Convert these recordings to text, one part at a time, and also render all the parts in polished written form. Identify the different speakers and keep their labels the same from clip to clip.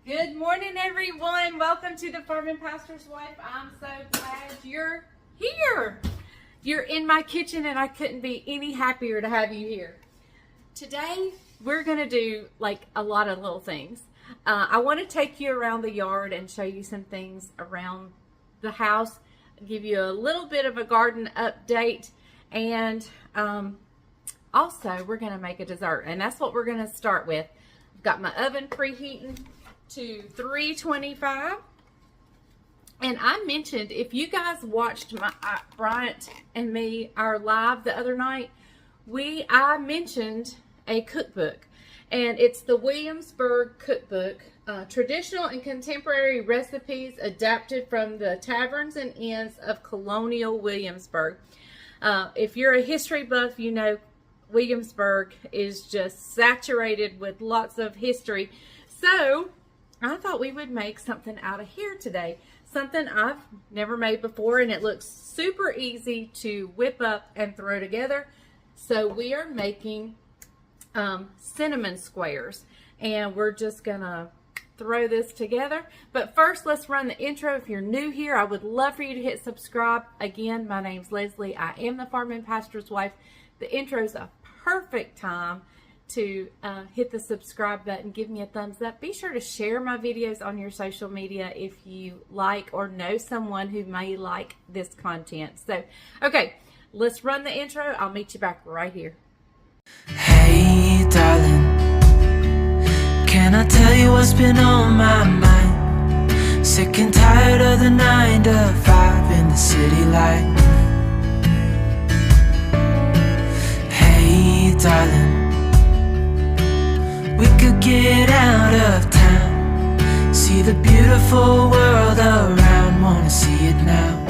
Speaker 1: Good morning, everyone. Welcome to the Farm and Pastor's Wife. I'm so glad you're here. You're in my kitchen, and I couldn't be any happier to have you here. Today, we're going to do like a lot of little things. I want to take you around the yard and show you some things around the house, give you a little bit of a garden update, and also we're going to make a dessert, and that's what we're going to start with. I've got my oven preheating to 325, and I mentioned, if you guys watched my Bryant and me, our live the other night, I mentioned a cookbook, and it's the Williamsburg cookbook, traditional and contemporary recipes adapted from the taverns and inns of Colonial Williamsburg. If you're a history buff, you know Williamsburg is just saturated with lots of history. So I thought we would make something out of here today. Something I've never made before, and it looks super easy to whip up and throw together. So we are making cinnamon squares, and we're just gonna throw this together. But first, let's run the intro. If you're new here, I would love for you to hit subscribe. Again, my name's Leslie. I am the Farm and Pastor's Wife. The intro is a perfect time to hit the subscribe button, give me a thumbs up. Be sure to share my videos on your social media if you like or know someone who may like this content. So, okay, let's run the intro. I'll meet you back right here.
Speaker 2: Hey, darling, can I tell you what's been on my mind? Sick and tired of the 9 to 5 in the city life. Hey, darling, we could get out of town, see the beautiful world around, wanna see it now.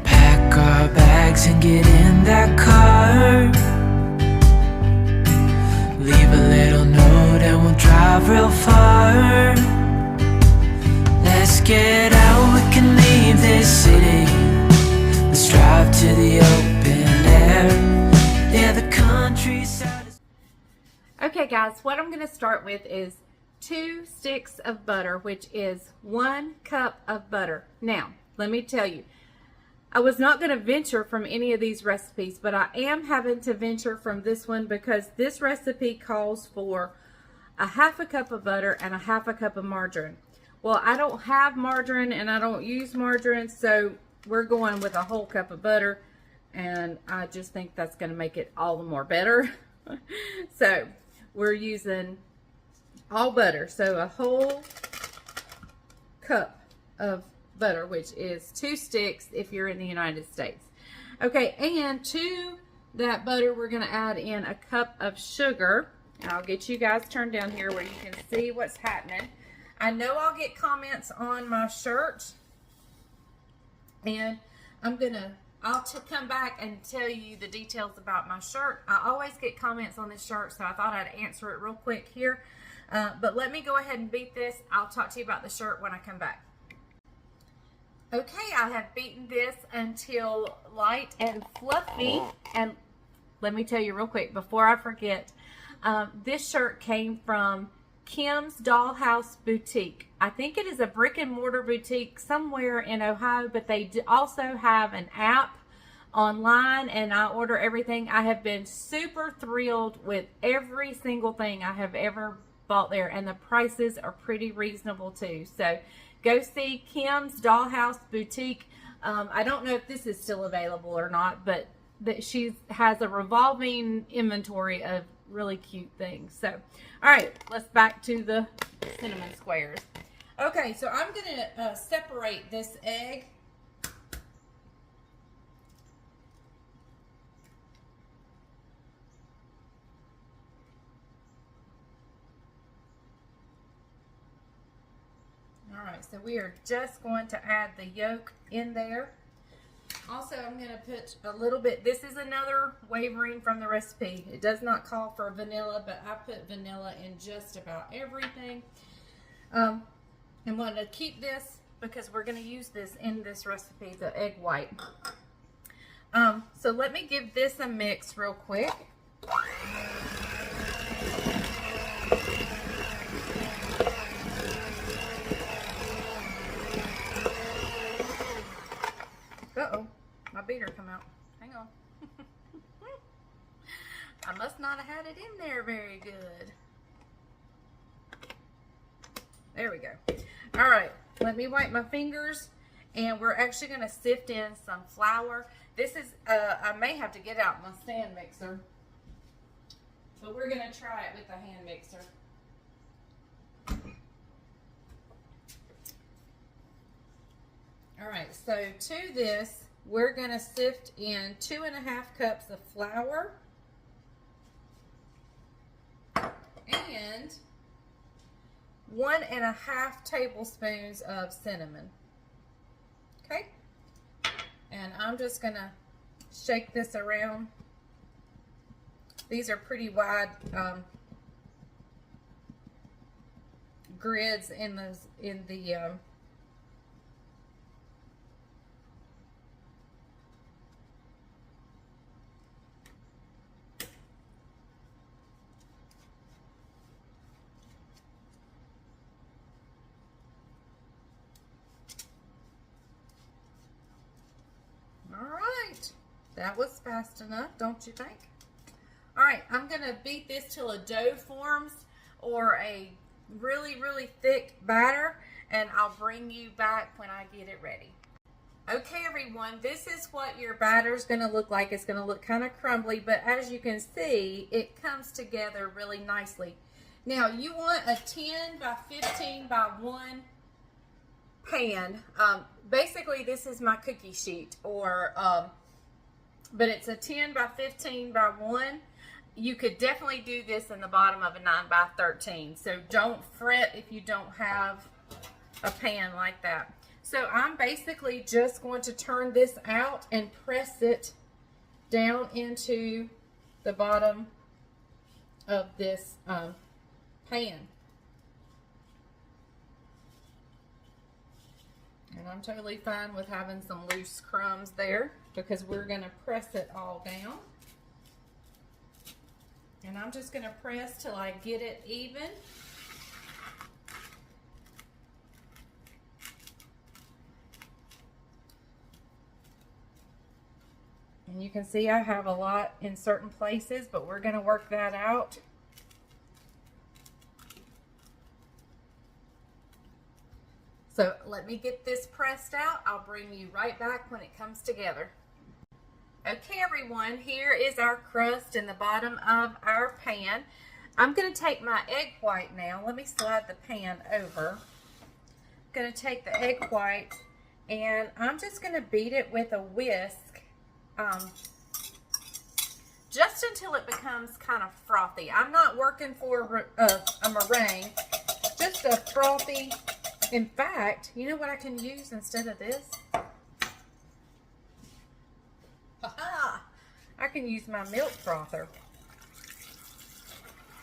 Speaker 2: Pack our bags and get in that car, leave a little note and we'll drive real far. Let's get out, we can leave this city, let's drive to the open air. Yeah, the countryside is...
Speaker 1: Okay, guys, what I'm going to start with is 2 sticks of butter, which is 1 cup of butter. Now, let me tell you, I was not going to venture from any of these recipes, but I am having to venture from this one because this recipe calls for a 1/2 cup of butter and a 1/2 cup of margarine. Well, I don't have margarine and I don't use margarine, so we're going with a whole cup of butter, and I just think that's going to make it all the more better. So we're using all butter, so a whole cup of butter, which is 2 sticks if you're in the United States. Okay, and to that butter we're going to add in a cup of sugar. I'll get you guys turned down here where you can see what's happening. I know I'll get comments on my shirt, and I'll come back and tell you the details about my shirt. I always get comments on this shirt, so I thought I'd answer it real quick here. But let me go ahead and beat this. I'll talk to you about the shirt when I come back. Okay, I have beaten this until light and fluffy. And let me tell you real quick before I forget, this shirt came from Kim's Dollhouse Boutique. I think it is a brick and mortar boutique somewhere in Ohio, but they also have an app online, and I order everything. I have been super thrilled with every single thing I have ever bought there, and the prices are pretty reasonable too. So go see Kim's Dollhouse Boutique. I don't know if this is still available or not, but she has a revolving inventory of really cute things. So, all right, let's back to the cinnamon squares. Okay, so I'm gonna separate this egg. All right, so we are just going to add the yolk in there. Also, I'm going to put a little bit, this is another wavering from the recipe. It does not call for vanilla, but I put vanilla in just about everything. I'm going to keep this because we're going to use this in this recipe, the egg white. So let me give this a mix real quick. it in there very good. There we go. All right, let me wipe my fingers, and we're actually going to sift in some flour. This is, I may have to get out my stand mixer, but we're going to try it with a hand mixer. All right, so to this, we're going to sift in 2.5 cups of flour and 1.5 tablespoons of cinnamon. Okay, and I'm just going to shake this around. These are pretty wide grids in the That was fast enough, don't you think? All right, I'm gonna beat this till a dough forms or a really, really thick batter, and I'll bring you back when I get it ready. Okay, everyone, this is what your batter is gonna look like. It's gonna look kind of crumbly, but as you can see, it comes together really nicely. Now, you want a 10 by 15 by 1 pan. Basically, this is my cookie sheet, or but it's a 10 by 15 by 1. You could definitely do this in the bottom of a 9 by 13. So don't fret if you don't have a pan like that. So I'm basically just going to turn this out and press it down into the bottom of this pan. And I'm totally fine with having some loose crumbs there, because we're going to press it all down. And I'm just going to press till I get it even. And you can see I have a lot in certain places, but we're going to work that out. So let me get this pressed out. I'll bring you right back when it comes together. Okay, everyone, here is our crust in the bottom of our pan. I'm going to take my egg white now. Let me slide the pan over. I'm going to take the egg white, and I'm just going to beat it with a whisk just until it becomes kind of frothy. I'm not working for a meringue, just a frothy. In fact, you know what I can use instead of this? I can use my milk frother.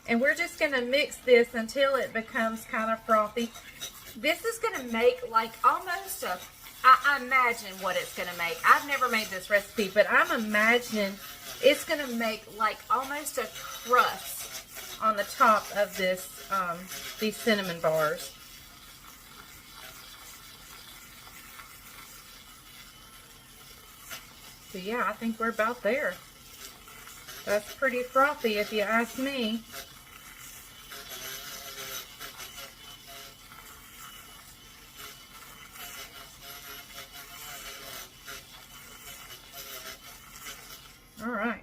Speaker 1: And we're just going to mix this until it becomes kind of frothy. This is going to make like almost a, I imagine what it's going to make. I've never made this recipe, but I'm imagining it's going to make like almost a crust on the top of this, these cinnamon bars. So yeah, I think we're about there. That's pretty frothy if you ask me. All right,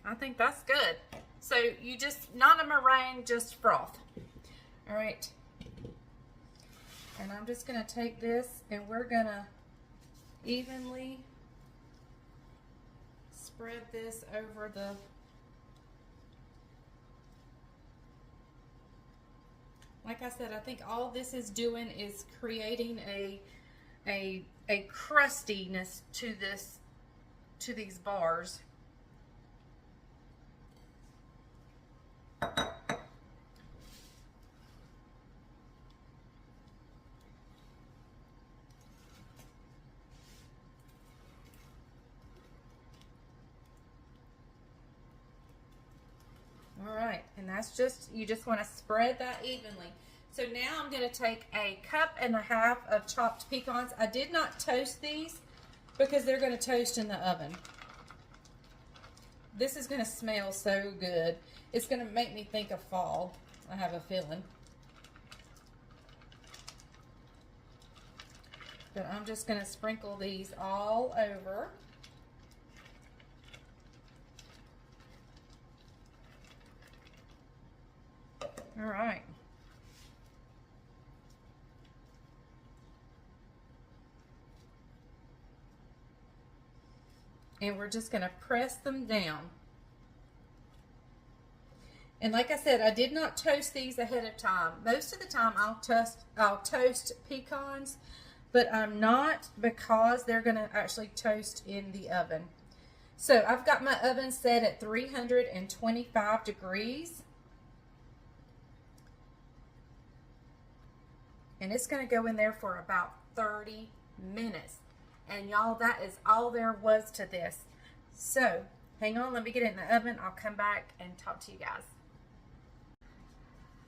Speaker 1: I think that's good. So you just, not a meringue, just froth. All right, and I'm just gonna take this and we're gonna evenly spread this over the like I said, I think all this is doing is creating a crustiness to this, to these bars. All right, and that's just, you just want to spread that evenly. So now I'm going to take 1.5 cups of chopped pecans. I did not toast these because they're going to toast in the oven. This is going to smell so good. It's going to make me think of fall. I have a feeling. But I'm just going to sprinkle these all over. All right. And we're just going to press them down. And like I said, I did not toast these ahead of time. Most of the time I'll toast pecans, but I'm not, because they're going to actually toast in the oven. So I've got my oven set at 325 degrees. And it's going to go in there for about 30 minutes. And y'all, that is all there was to this. So hang on, let me get it in the oven. I'll come back and talk to you guys.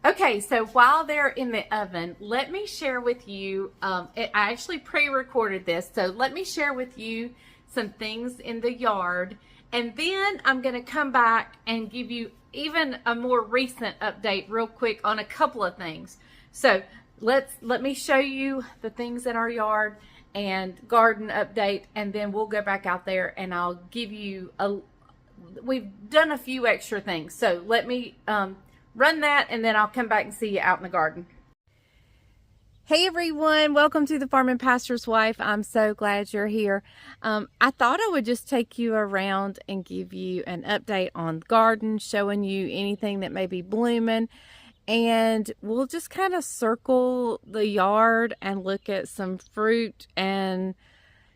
Speaker 1: Okay, so while they're in the oven, let me share with you, I actually pre-recorded this, so let me share with you some things in the yard, and then I'm going to come back and give you even a more recent update real quick on a couple of things. So let me show you the things in our yard and garden update, and then we'll go back out there and I'll give you we've done a few extra things. So let me run that, and then I'll come back and see you out in the garden. Hey everyone, welcome to the Farm and Pastor's Wife. I'm so glad you're here. I thought I would just take you around and give you an update on the garden, showing you anything that may be blooming, and we'll just kind of circle the yard and look at some fruit and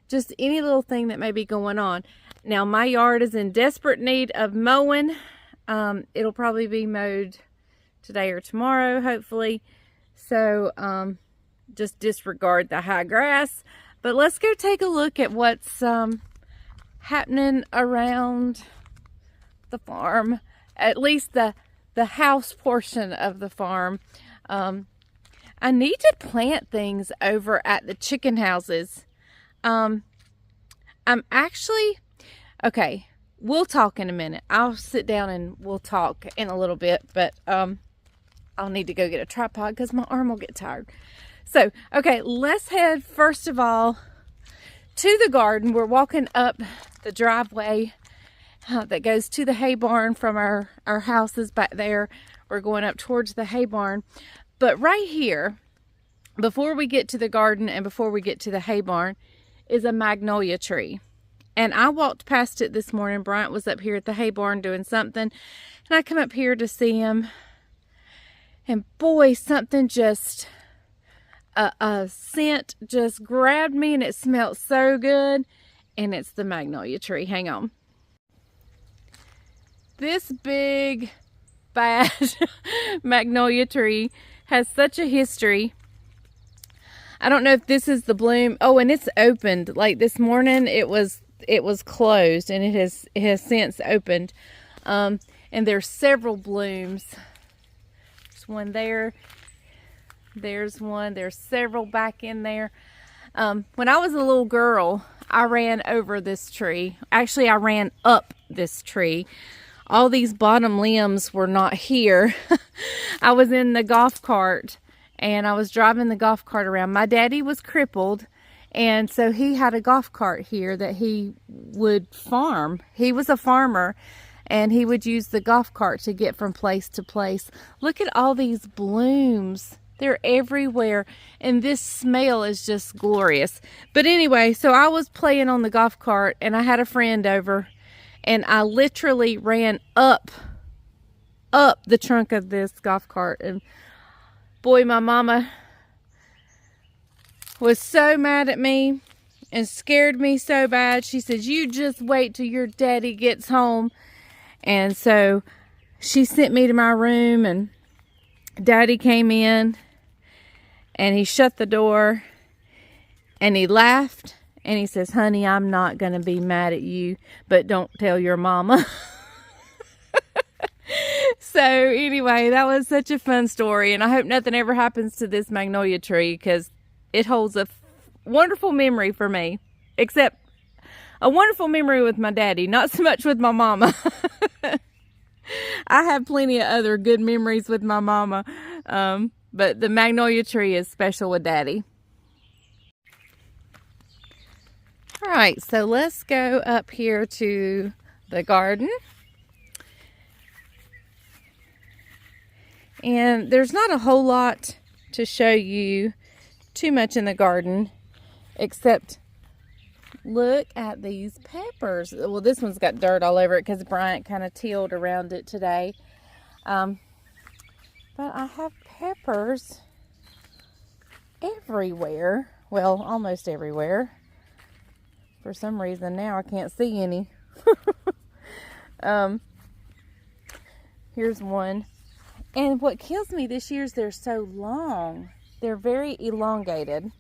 Speaker 1: just any little thing that may be going on. Now my yard is in desperate need of mowing. It'll probably be mowed today or tomorrow, hopefully. So just disregard the high grass. But let's go take a look at what's happening around the farm. At least the house portion of the farm. I need to plant things over at the chicken houses. I'm actually, okay, we'll talk in a minute. I'll sit down and we'll talk in a little bit, but I'll need to go get a tripod because my arm will get tired. So, okay, let's head first of all to the garden. We're walking up the driveway that goes to the hay barn from our houses back there. We're going up towards the hay barn. But right here, before we get to the garden and before we get to the hay barn, is a magnolia tree. And I walked past it this morning. Bryant was up here at the hay barn doing something. And I come up here to see him. And boy, something just, a scent just grabbed me, and it smelled so good. And it's the magnolia tree. Hang on. This big, bad magnolia tree has such a history. I don't know if this is the bloom. Oh, and it's opened. Like this morning, it was closed, and it has since opened. And there's several blooms. There's one there. There's one. There's several back in there. When I was a little girl, I ran over this tree. Actually, I ran up this tree. All these bottom limbs were not here. I was in the golf cart, and I was driving the golf cart around. My daddy was crippled, and so he had a golf cart here that he would farm. He was a farmer, and he would use the golf cart to get from place to place. Look at all these blooms. They're everywhere, and this smell is just glorious. But anyway, so I was playing on the golf cart, and I had a friend over, and I literally ran up the trunk of this golf cart. And boy, my mama was so mad at me and scared me so bad. She said, "You just wait till your daddy gets home." And so she sent me to my room, and daddy came in, and he shut the door, and he laughed, and he says, "Honey, I'm not going to be mad at you, but don't tell your mama." So anyway, that was such a fun story, and I hope nothing ever happens to this magnolia tree, because it holds a wonderful memory for me. Except a wonderful memory with my daddy, not so much with my mama. I have plenty of other good memories with my mama, but the magnolia tree is special with daddy. All right, so let's go up here to the garden. And there's not a whole lot to show you too much in the garden, except look at these peppers. Well, this one's got dirt all over it because Bryant kind of tilled around it today. But I have peppers everywhere. Well, almost everywhere. For some reason now I can't see any. Here's one. And what kills me this year is they're so long. They're very elongated.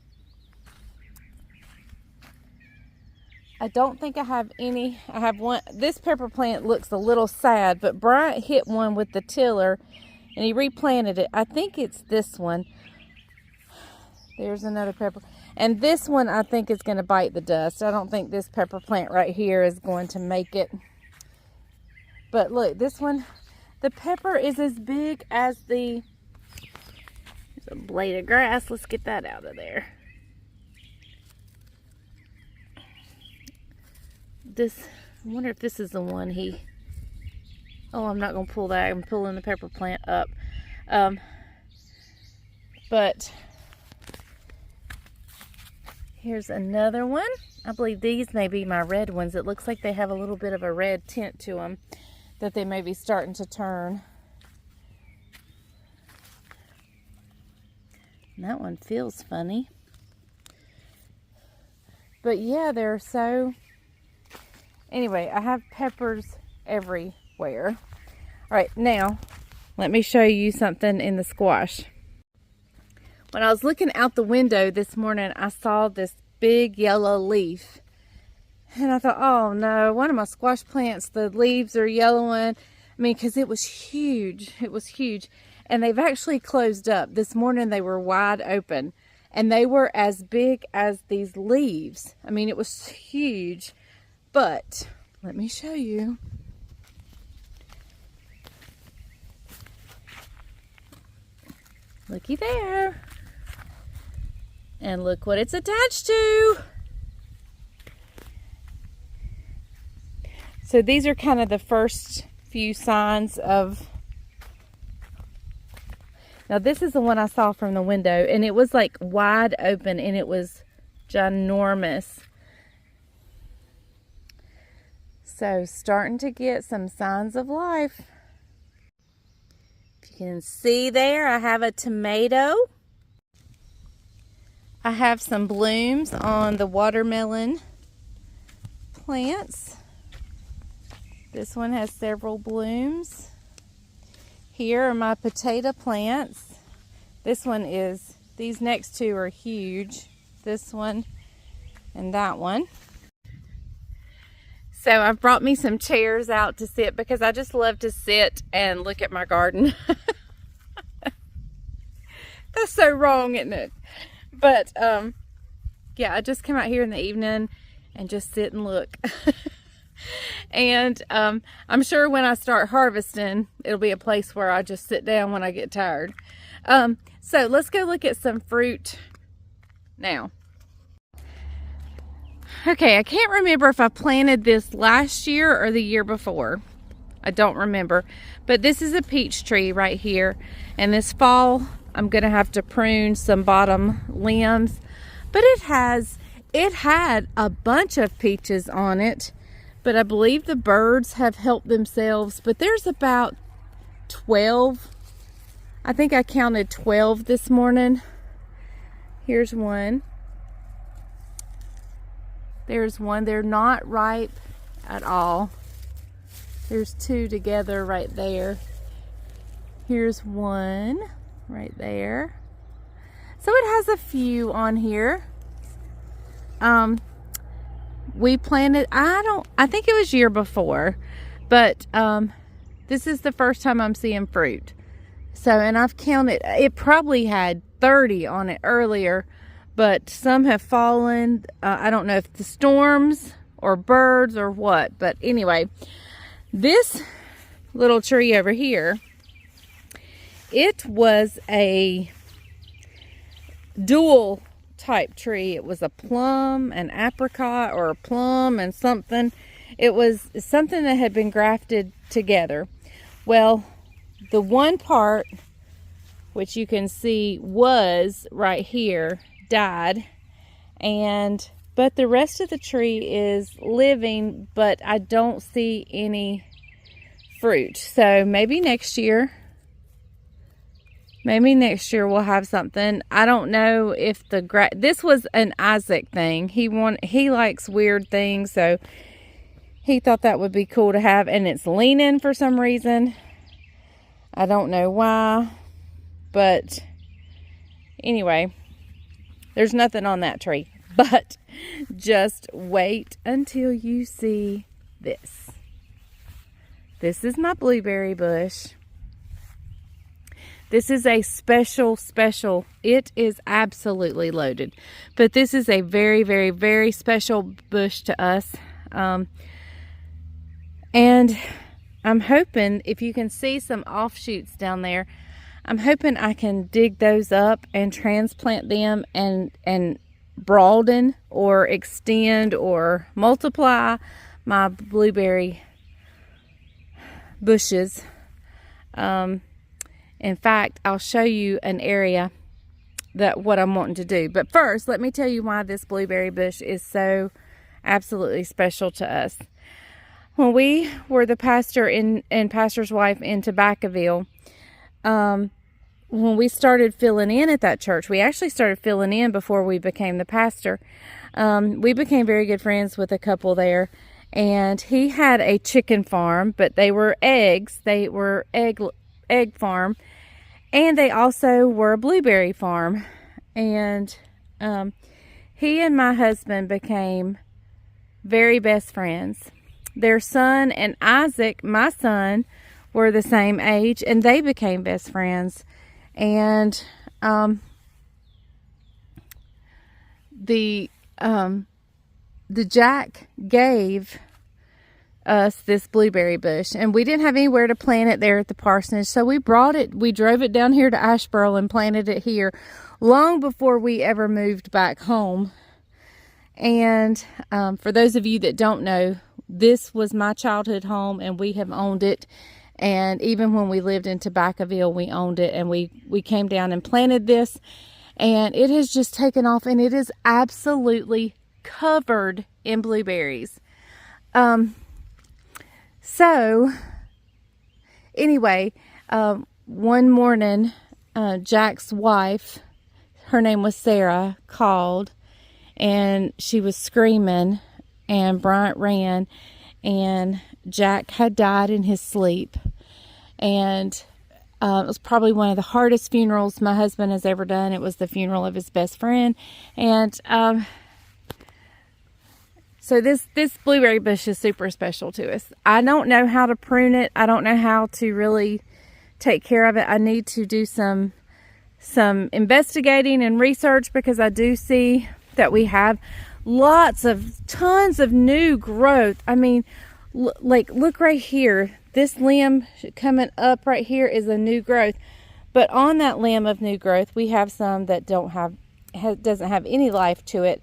Speaker 1: I don't think I have any. I have one. This pepper plant looks a little sad, but Bryant hit one with the tiller and he replanted it. I think it's this one. There's another pepper. And this one I think is going to bite the dust. I don't think this pepper plant right here is going to make it. But look, this one, the pepper is as big as the... There's a blade of grass. Let's get that out of there. This, I wonder if this is the one he... Oh, I'm not going to pull that. I'm pulling the pepper plant up. But... Here's another one. I believe these may be my red ones. It looks like they have a little bit of a red tint to them that they may be starting to turn. And that one feels funny. But yeah, they're so... Anyway, I have peppers everywhere. All right, now let me show you something in the squash. When I was looking out the window this morning, I saw this big yellow leaf. And I thought, oh no, one of my squash plants, the leaves are yellowing. I mean, because it was huge. It was huge. And they've actually closed up. This morning they were wide open. And they were as big as these leaves. I mean, it was huge. But, let me show you. Looky there. And look what it's attached to. So these are kind of the first few signs of... Now this is the one I saw from the window, and it was like wide open and it was ginormous. So starting to get some signs of life. If you can see there, I have a tomato. I have some blooms on the watermelon plants. This one has several blooms. Here are my potato plants. This one is, these next two are huge. This one and that one. So I've brought me some chairs out to sit because I just love to sit and look at my garden. That's so wrong, isn't it? But, yeah, I just come out here in the evening and just sit and look. And I'm sure when I start harvesting, it'll be a place where I just sit down when I get tired. So let's go look at some fruit now. Okay, I can't remember if I planted this last year or the year before. I don't remember. But this is a peach tree right here. And this fall, I'm going to have to prune some bottom limbs. But it had a bunch of peaches on it. But I believe the birds have helped themselves. But there's about 12. I think I counted 12 this morning. Here's one. There's one. They're not ripe at all. There's two together right there. Here's one right there. So it has a few on here. We planted, I think it was year before, but this is the first time I'm seeing fruit. So, and I've counted, it probably had 30 on it earlier, but some have fallen. I don't know if the storms or birds or what. But anyway, this little tree over here, it was a dual type tree. It was a plum, an apricot, or a plum and something. It was something that had been grafted together. Well, the one part, which you can see was right here, died, but the rest of the tree is living, but I don't see any fruit. So maybe next year we'll have something. I don't know if this was an Isaac thing. He likes weird things, so he thought that would be cool to have, and it's leaning for some reason. I don't know why, but anyway, there's nothing on that tree. But just wait until you see this. This is my blueberry bush. This is a special. It is absolutely loaded. But this is a very, very, very special bush to us. And I'm hoping, if you can see some offshoots down there, I'm hoping I can dig those up and transplant them and broaden or extend or multiply my blueberry bushes. In fact, I'll show you an area what I'm wanting to do. But first, let me tell you why this blueberry bush is so absolutely special to us. When we were the pastor and pastor's wife in Tbls, when we started filling in at that church, we actually started filling in before we became the pastor. We became very good friends with a couple there, and he had a chicken farm, but they were eggs. They were egg farm, and they also were a blueberry farm. And he and my husband became very best friends. Their son and Isaac, my son, were the same age, and they became best friends. And the Jack gave us this blueberry bush, and we didn't have anywhere to plant it there at the parsonage, so we drove it down here to Asheboro and planted it here long before we ever moved back home. And for those of you that don't know, this was my childhood home, and we have owned it. And even when we lived in Tbls, we owned it, and we came down and planted this, and it has just taken off, and it is absolutely covered in blueberries. So anyway, one morning, Jack's wife, her name was Sarah, called, and she was screaming, and Bryant ran, and Jack had died in his sleep. And it was probably one of the hardest funerals my husband has ever done. It was the funeral of his best friend. And so this blueberry bush is super special to us. I don't know how to prune it. I don't know how to really take care of it. I need to do some investigating and research, because I do see that we have tons of new growth. I mean, look right here. This limb coming up right here is a new growth. But on that limb of new growth, we have some that doesn't have any life to it.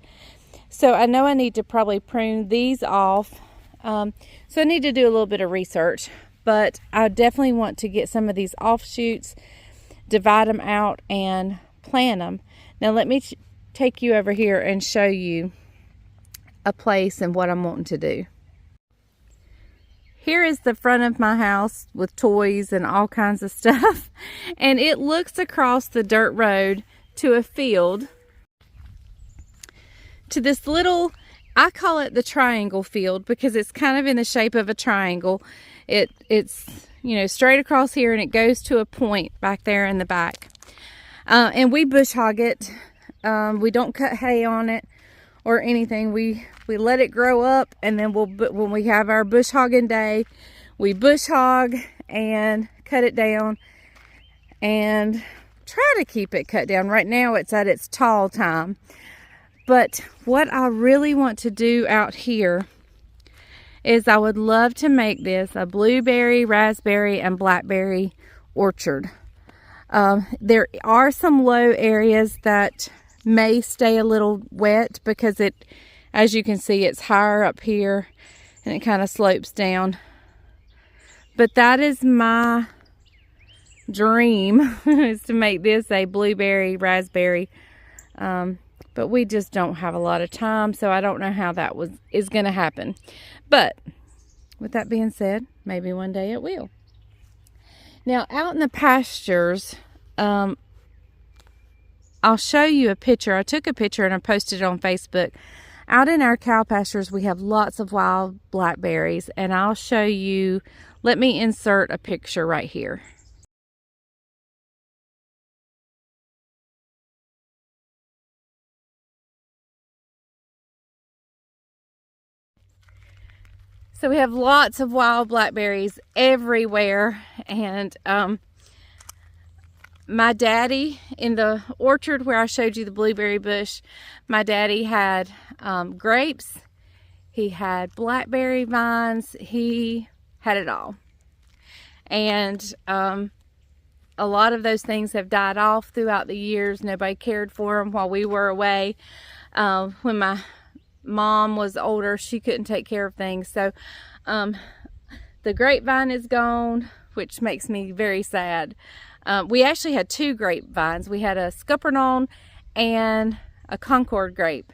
Speaker 1: So I know I need to probably prune these off. So I need to do a little bit of research. But I definitely want to get some of these offshoots, divide them out, and plant them. Now let me take you over here and show you a place and what I'm wanting to do. Here is the front of my house with toys and all kinds of stuff. And it looks across the dirt road to a field, to this little, I call it the triangle field, because it's kind of in the shape of a triangle. It's straight across here, and it goes to a point back there in the back. And we bush hog it. We don't cut hay on it or anything. We let it grow up, and then when we have our bush hogging day, we bush hog and cut it down and try to keep it cut down. Right now it's at its tall time. But what I really want to do out here is I would love to make this a blueberry, raspberry, and blackberry orchard. There are some low areas that may stay a little wet because it, as you can see, it's higher up here and it kind of slopes down. But that is my dream, is to make this a blueberry, raspberry. But we just don't have a lot of time, so I don't know how that is going to happen. But with that being said, maybe one day it will. Now, out in the pastures, I'll show you a picture. I took a picture and I posted it on Facebook. Out in our cow pastures, we have lots of wild blackberries, and I'll show you. Let me insert a picture right here. So we have lots of wild blackberries everywhere, and my daddy, in the orchard where I showed you the blueberry bush, my daddy had grapes, he had blackberry vines, he had it all. And a lot of those things have died off throughout the years. Nobody cared for them while we were away. When my mom was older, she couldn't take care of things. So the grapevine is gone, which makes me very sad. We actually had two grapevines. We had a Scuppernong and a Concord grape,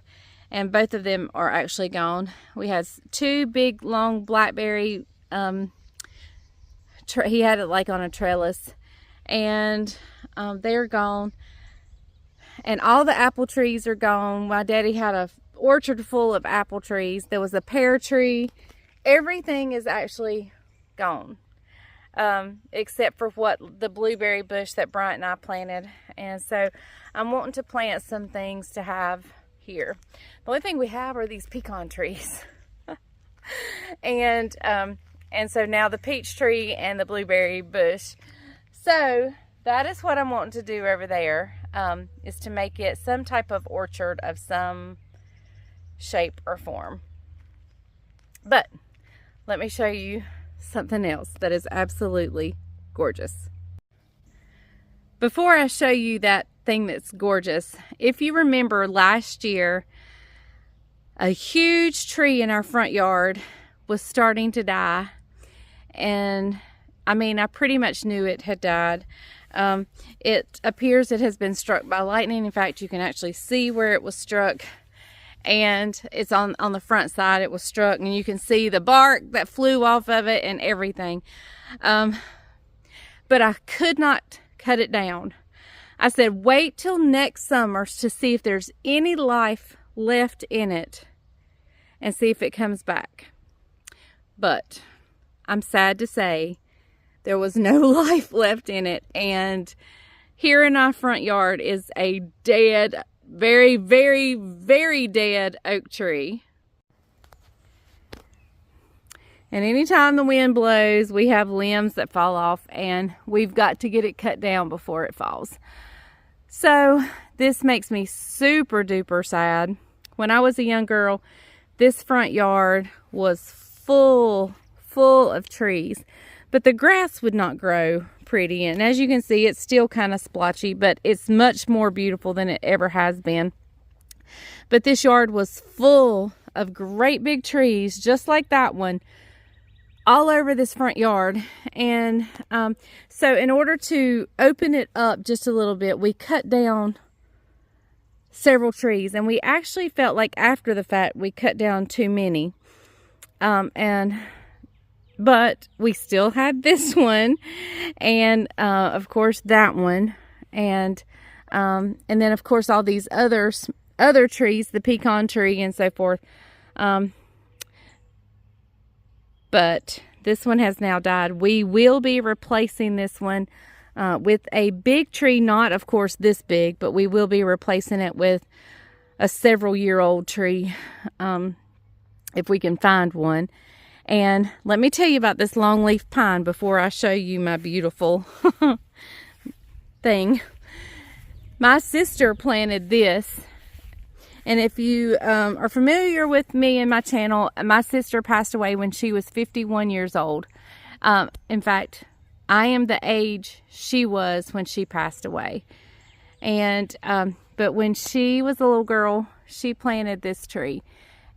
Speaker 1: and both of them are actually gone. We had two big long blackberry, he had it like on a trellis, and they're gone. And all the apple trees are gone. My daddy had a orchard full of apple trees. There was a pear tree. Everything is actually gone, except for the blueberry bush that Bryant and I planted. And so I'm wanting to plant some things to have here. The only thing we have are these pecan trees. and so now the peach tree and the blueberry bush. So that is what I'm wanting to do over there, is to make it some type of orchard of some shape or form. But let me show you something else that is absolutely gorgeous. Before I show you that thing that's gorgeous, if you remember last year, a huge tree in our front yard was starting to die. And I mean, I pretty much knew it had died. It appears it has been struck by lightning. In fact, you can actually see where it was struck. And it's on the front side it was struck, and you can see the bark that flew off of it and everything. But I could not cut it down. I said, wait till next summer to see if there's any life left in it and see if it comes back. But I'm sad to say there was no life left in it, and here in our front yard is a dead, very, very, very dead oak tree. And anytime the wind blows, we have limbs that fall off, and we've got to get it cut down before it falls. So this makes me super duper sad. When I was a young girl, this front yard was full of trees, but the grass would not grow pretty. And as you can see, it's still kind of splotchy, but it's much more beautiful than it ever has been. But this yard was full of great big trees, just like that one, all over this front yard. And so in order to open it up just a little bit, we cut down several trees, and we actually felt like after the fact we cut down too many. But we still had this one, and of course that one, and then of course all these other trees, the pecan tree and so forth. But this one has now died. We will be replacing this one with a big tree, not of course this big, but we will be replacing it with a several-year-old tree, if we can find one. And let me tell you about this longleaf pine before I show you my beautiful thing. My sister planted this, And if you are familiar with me and my channel, my sister passed away when she was 51 years old. In fact, I am the age she was when she passed away. And but when she was a little girl, she planted this tree.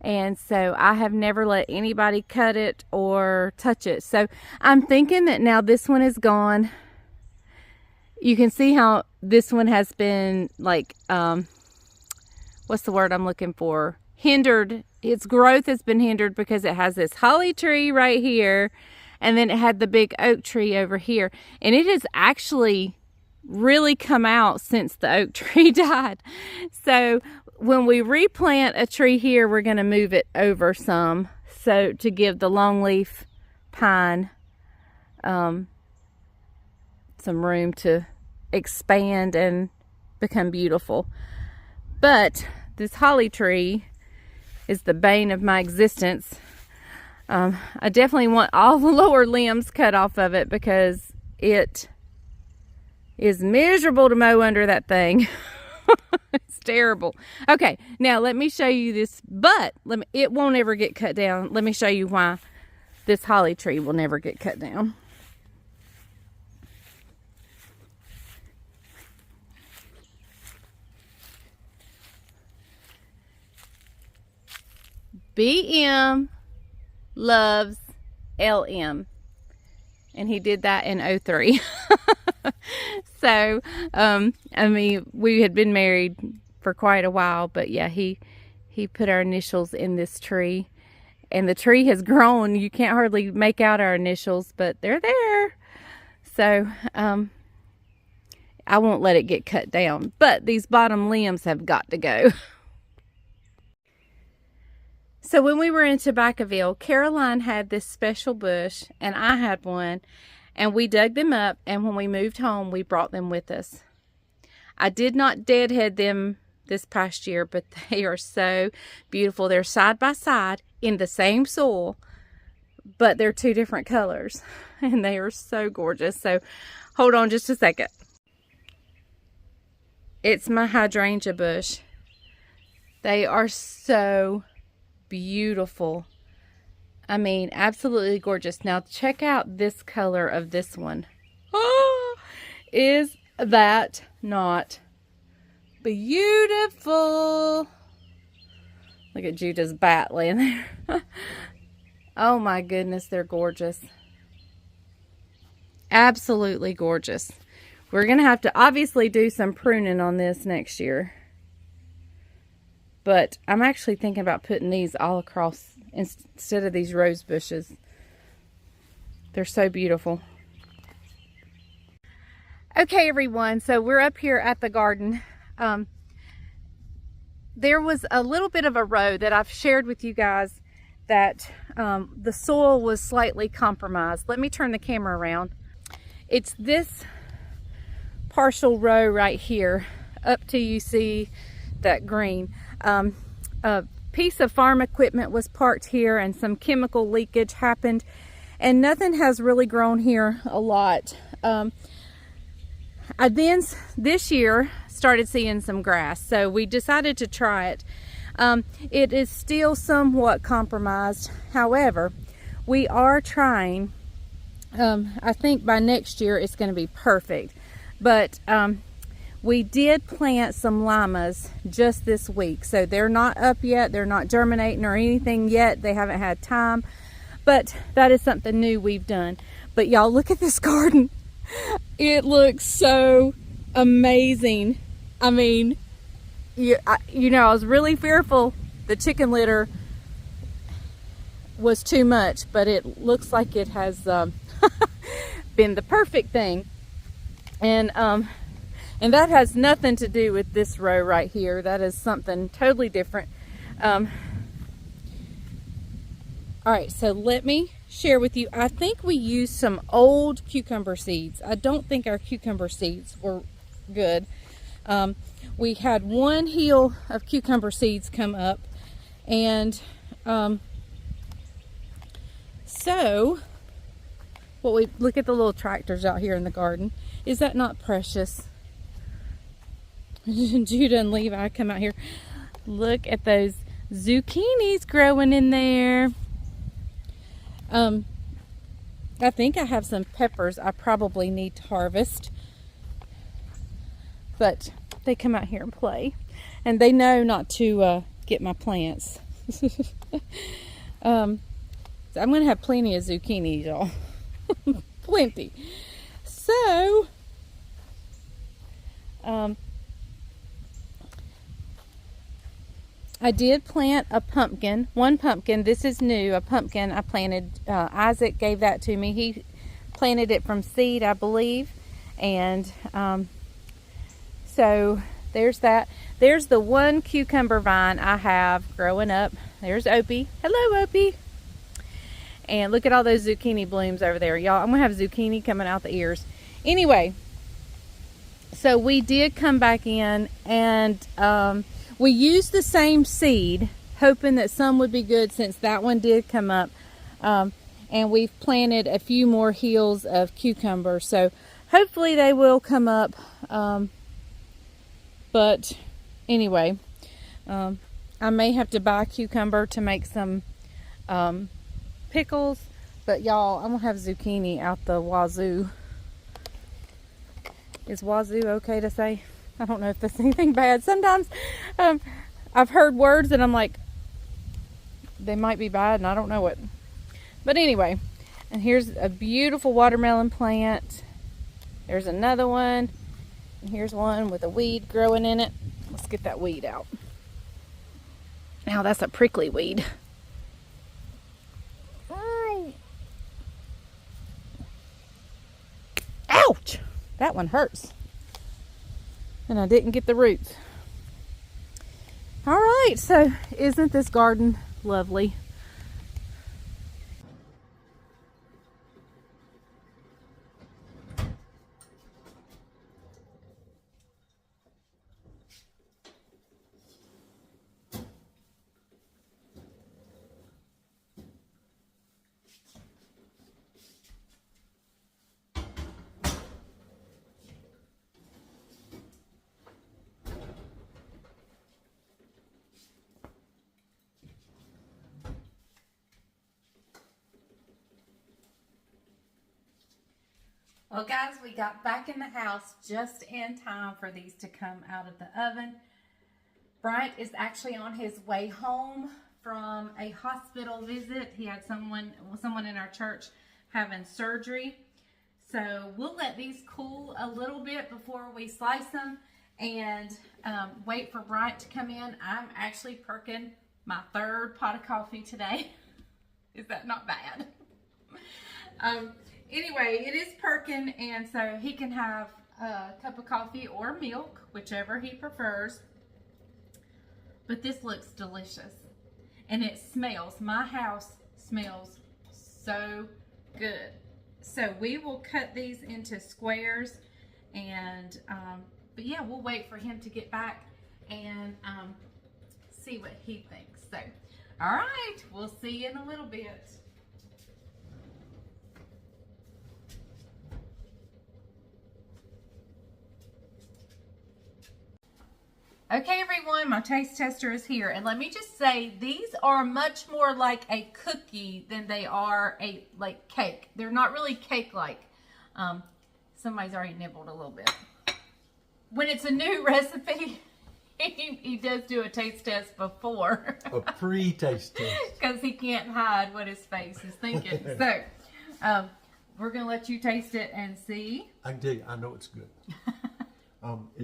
Speaker 1: And so I have never let anybody cut it or touch it. So I'm thinking that now this one is gone. You can see how this one has been like, what's the word I'm looking for? Hindered. Its growth has been hindered because it has this holly tree right here. And then it had the big oak tree over here. And it has actually really come out since the oak tree died. So when we replant a tree here, we're going to move it over some, so to give the longleaf pine some room to expand and become beautiful. But this holly tree is the bane of my existence. I definitely want all the lower limbs cut off of it because it is miserable to mow under that thing. It's terrible. Okay, now let me show you this, but it won't ever get cut down. Let me show you why this holly tree will never get cut down. BM loves LM, and he did that in 03. So I mean, we had been married for quite a while, but yeah, he put our initials in this tree, and the tree has grown. You can't hardly make out our initials, but they're there. So I won't let it get cut down, but these bottom limbs have got to go. So when we were in Tobaccoville, Caroline had this special bush, and I had one, and we dug them up, and when we moved home, we brought them with us. I did not deadhead them this past year, but they are so beautiful. They're side by side in the same soil, but they're two different colors, and they are so gorgeous. So hold on just a second. It's my hydrangea bush. They are so beautiful. I mean, absolutely gorgeous. Now check out this color of this one. Oh, is that not beautiful? Look at Judah's bat laying there. Oh my goodness, they're gorgeous. Absolutely gorgeous. We're gonna have to obviously do some pruning on this next year, but I'm actually thinking about putting these all across instead of these rose bushes. They're so beautiful. Okay, everyone, so we're up here at the garden. There was a little bit of a row that I've shared with you guys that the soil was slightly compromised. Let me turn the camera around. It's this partial row right here up to, you see that green. A piece of farm equipment was parked here, and some chemical leakage happened, and nothing has really grown here a lot. I then this year started seeing some grass, so we decided to try it. It is still somewhat compromised. However, we are trying. I think by next year it's going to be perfect. But we did plant some limas just this week, so they're not up yet. They're not germinating or anything yet. They haven't had time, but that is something new we've done. But y'all, look at this garden. It looks so amazing. I mean, you know, I was really fearful the chicken litter was too much, but it looks like it has been the perfect thing. And that has nothing to do with this row right here. That is something totally different. All right, so let me share with you. I think we used some old cucumber seeds. I don't think our cucumber seeds were good. We had one heel of cucumber seeds come up, and so what we look at the little tractors out here in the garden. Is that not precious? Judah and Levi come out here. Look at those zucchinis growing in there. I think I have some peppers I probably need to harvest. But they come out here and play. And they know not to get my plants. So I'm going to have plenty of zucchini, y'all. Plenty. So, I did plant a pumpkin, one pumpkin. This is new, a pumpkin I planted. Isaac gave that to me. He planted it from seed, I believe. And so there's that. There's the one cucumber vine I have growing up. There's Opie. Hello, Opie. And look at all those zucchini blooms over there. Y'all, I'm going to have zucchini coming out the ears. Anyway, so we did come back in and we used the same seed, hoping that some would be good since that one did come up. And we've planted a few more hills of cucumber. So hopefully they will come up. But anyway, I may have to buy cucumber to make some pickles. But y'all, I'm going to have zucchini out the wazoo. Is wazoo okay to say? I don't know if that's anything bad. Sometimes I've heard words and I'm like, they might be bad and I don't know it. But anyway, and here's a beautiful watermelon plant. There's another one. And here's one with a weed growing in it. Let's get that weed out. Now that's a prickly weed. Ouch! That one hurts. And I didn't get the roots. All right, so isn't this garden lovely? Well, guys, we got back in the house just in time for these to come out of the oven. Bryant is actually on his way home from a hospital visit. He had someone in our church having surgery. So we'll let these cool a little bit before we slice them and wait for Bryant to come in. I'm actually perking my third pot of coffee today. Is that not bad? Anyway, it is perking, and so he can have a cup of coffee or milk, whichever he prefers. But this looks delicious, and it smells. My house smells so good. So we will cut these into squares, and but yeah, we'll wait for him to get back and see what he thinks. So, all right, we'll see you in a little bit. Okay, everyone, my taste tester is here. And let me just say, these are much more like a cookie than they are a cake. They're not really cake-like. Somebody's already nibbled a little bit. When it's a new recipe, he does do a taste test before. A pre-taste test. Because he can't hide what his face is thinking. So, we're going to let you taste it and see.
Speaker 3: I can tell you, I know it's good.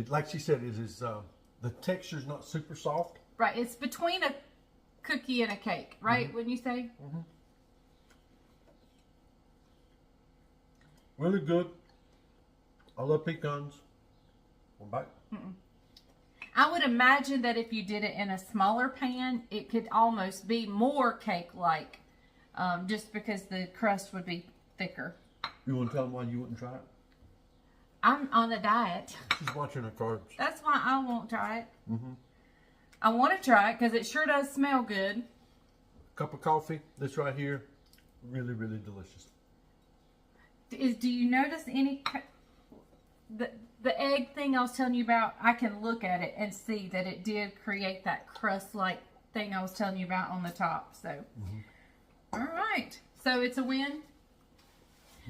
Speaker 3: Like she said, it is... the texture's not super soft.
Speaker 1: Right, it's between a cookie and a cake, right? Mm-hmm. Wouldn't you say?
Speaker 3: Mm-hmm. Really good. I love pecans. One bite.
Speaker 1: Mm-mm. I would imagine that if you did it in a smaller pan, it could almost be more cake-like, just because the crust would be thicker.
Speaker 3: You want to tell them why you wouldn't try it?
Speaker 1: I'm on a diet.
Speaker 3: She's watching her carbs.
Speaker 1: That's why I won't try it.
Speaker 3: Mm-hmm.
Speaker 1: I want to try it because it sure does smell good.
Speaker 3: Cup of coffee, this right here, really, really delicious.
Speaker 1: Do you notice any... the egg thing I was telling you about, I can look at it and see that it did create that crust-like thing I was telling you about on the top. So, all right. So it's a win.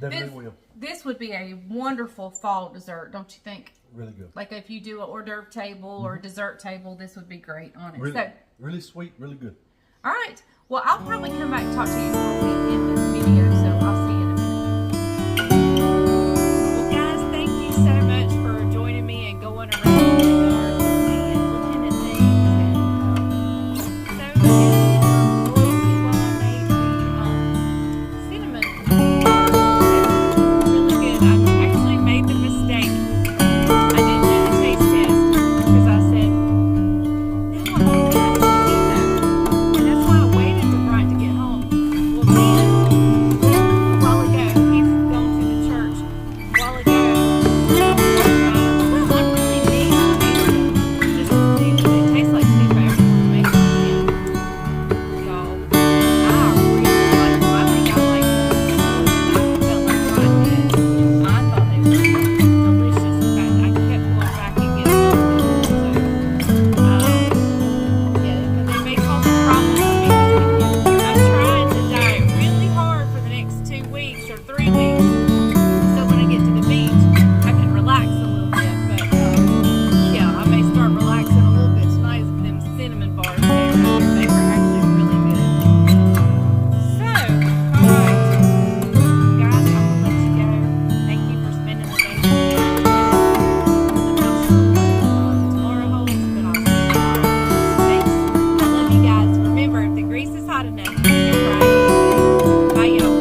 Speaker 3: Definitely will.
Speaker 1: This would be a wonderful fall dessert, don't you think?
Speaker 3: Really good.
Speaker 1: Like if you do an hors d'oeuvre table or a dessert table, this would be great on it.
Speaker 3: Really,
Speaker 1: So,
Speaker 3: really sweet, really good.
Speaker 1: all right. Well, I'll probably come back and talk to you before we end this video, so I'll see you in a minute. Well, guys, thank you so much for joining me and going around the yard with me and looking at things. And so, while I made the cinnamon bars, really good. I actually made the mistake. I didn't do the taste test because I said, no, I'm not going to eat that. And that's why I waited for Brian to get home. Well, then, a while ago, he's gone to the church. A while ago, well, I really need to taste it just to see what it tastes like. See if I ever want to make it again. Y'all, I really like them. I think I like them. I felt like Brian did. I thought they were delicious. In fact, I kept going back and getting them. So, yeah, because they may cause a problem for me this weekend. I'm trying to diet really hard for the next 2 weeks or 3 weeks. So when I get to the beach, I can relax a little bit. But yeah, I may start relaxing a little bit tonight with them cinnamon bars there. They were actually really good. So, alright. Guys, I'm gonna let you go. Thank you for spending the day with me. I'm not sure what tomorrow holds, but I'll see you tomorrow. Thanks. I love you guys. Remember, if the grease is hot enough, you can fry anything. Bye, y'all.